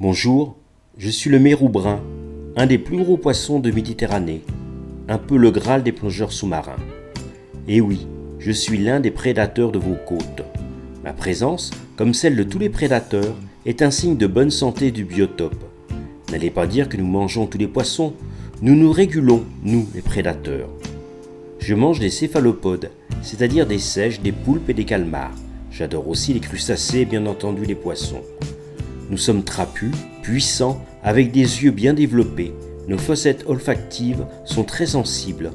Bonjour, je suis le mérou brun, un des plus gros poissons de Méditerranée, un peu le Graal des plongeurs sous-marins. Et oui, je suis l'un des prédateurs de vos côtes. Ma présence, comme celle de tous les prédateurs, est un signe de bonne santé du biotope. N'allez pas dire que nous mangeons tous les poissons, nous nous régulons, nous les prédateurs. Je mange des céphalopodes, c'est-à-dire des seiches, des poulpes et des calmars. J'adore aussi les crustacés et bien entendu les poissons. Nous sommes trapus, puissants, avec des yeux bien développés. Nos fossettes olfactives sont très sensibles.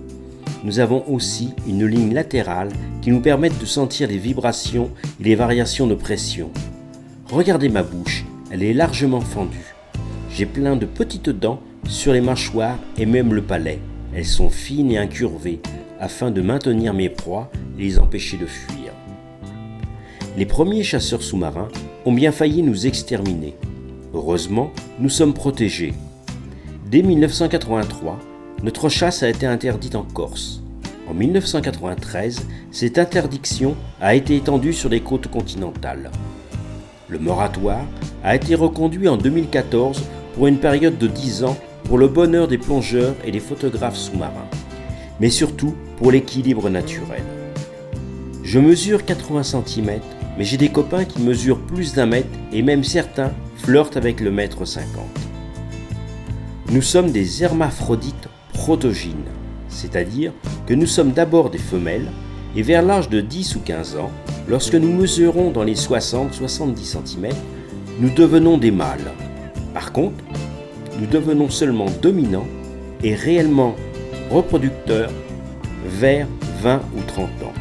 Nous avons aussi une ligne latérale qui nous permet de sentir les vibrations et les variations de pression. Regardez ma bouche, elle est largement fendue. J'ai plein de petites dents sur les mâchoires et même le palais. Elles sont fines et incurvées afin de maintenir mes proies et les empêcher de fuir. Les premiers chasseurs sous-marins ont bien failli nous exterminer. Heureusement, nous sommes protégés. Dès 1983, notre chasse a été interdite en Corse. En 1993, cette interdiction a été étendue sur les côtes continentales. Le moratoire a été reconduit en 2014 pour une période de 10 ans pour le bonheur des plongeurs et des photographes sous-marins, mais surtout pour l'équilibre naturel. Je mesure 80 cm, mais j'ai des copains qui mesurent plus d'1 mètre et même certains flirtent avec le mètre 50. Nous sommes des hermaphrodites protogynes, c'est-à-dire que nous sommes d'abord des femelles et vers l'âge de 10 ou 15 ans, lorsque nous mesurons dans les 60-70 cm, nous devenons des mâles. Par contre, nous devenons seulement dominants et réellement reproducteurs vers 20 ou 30 ans.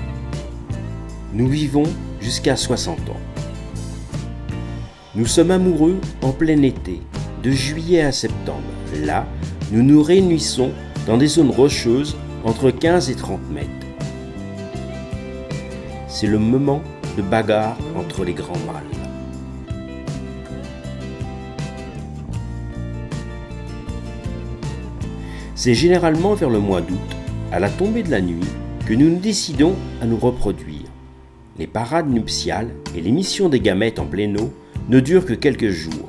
Nous vivons jusqu'à 60 ans. Nous sommes amoureux en plein été, de juillet à septembre. Là, nous nous réunissons dans des zones rocheuses entre 15 et 30 mètres. C'est le moment de bagarre entre les grands mâles. C'est généralement vers le mois d'août, à la tombée de la nuit, que nous nous décidons à nous reproduire. Les parades nuptiales et l'émission des gamètes en pleine eau ne durent que quelques jours.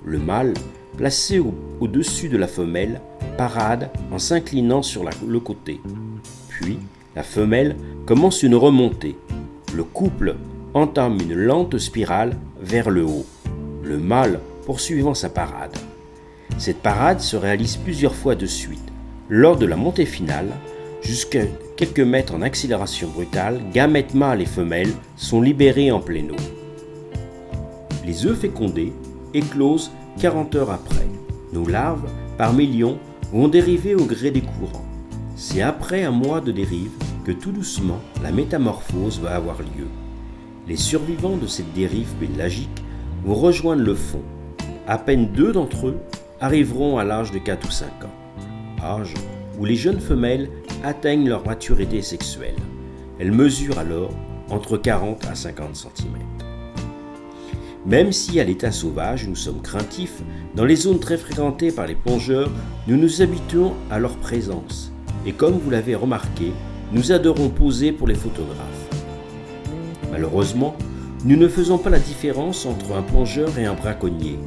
Le mâle, placé au-dessus de la femelle, parade en s'inclinant sur le côté. Puis, la femelle commence une remontée. Le couple entame une lente spirale vers le haut, le mâle poursuivant sa parade. Cette parade se réalise plusieurs fois de suite. Lors de la montée finale, jusqu'à quelques mètres en accélération brutale, gamètes mâles et femelles sont libérés en pleine eau. Les œufs fécondés éclosent 40 heures après. Nos larves, par millions, vont dériver au gré des courants. C'est après un mois de dérive que tout doucement la métamorphose va avoir lieu. Les survivants de cette dérive pélagique vont rejoindre le fond. À peine 2 d'entre eux arriveront à l'âge de 4 ou 5 ans, âge où les jeunes femelles atteignent leur maturité sexuelle. Elles mesurent alors entre 40 à 50 cm. Même si à l'état sauvage nous sommes craintifs, dans les zones très fréquentées par les plongeurs, nous nous habituons à leur présence. Et comme vous l'avez remarqué, nous adorons poser pour les photographes. Malheureusement, nous ne faisons pas la différence entre un plongeur et un braconnier.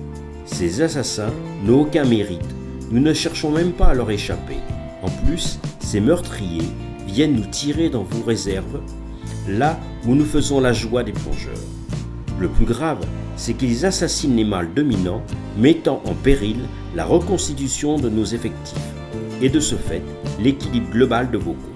Ces assassins n'ont aucun mérite. Nous ne cherchons même pas à leur échapper. En plus, ces meurtriers viennent nous tirer dans vos réserves, là où nous faisons la joie des plongeurs. Le plus grave, c'est qu'ils assassinent les mâles dominants, mettant en péril la reconstitution de nos effectifs et de ce fait l'équilibre global de vos côtes.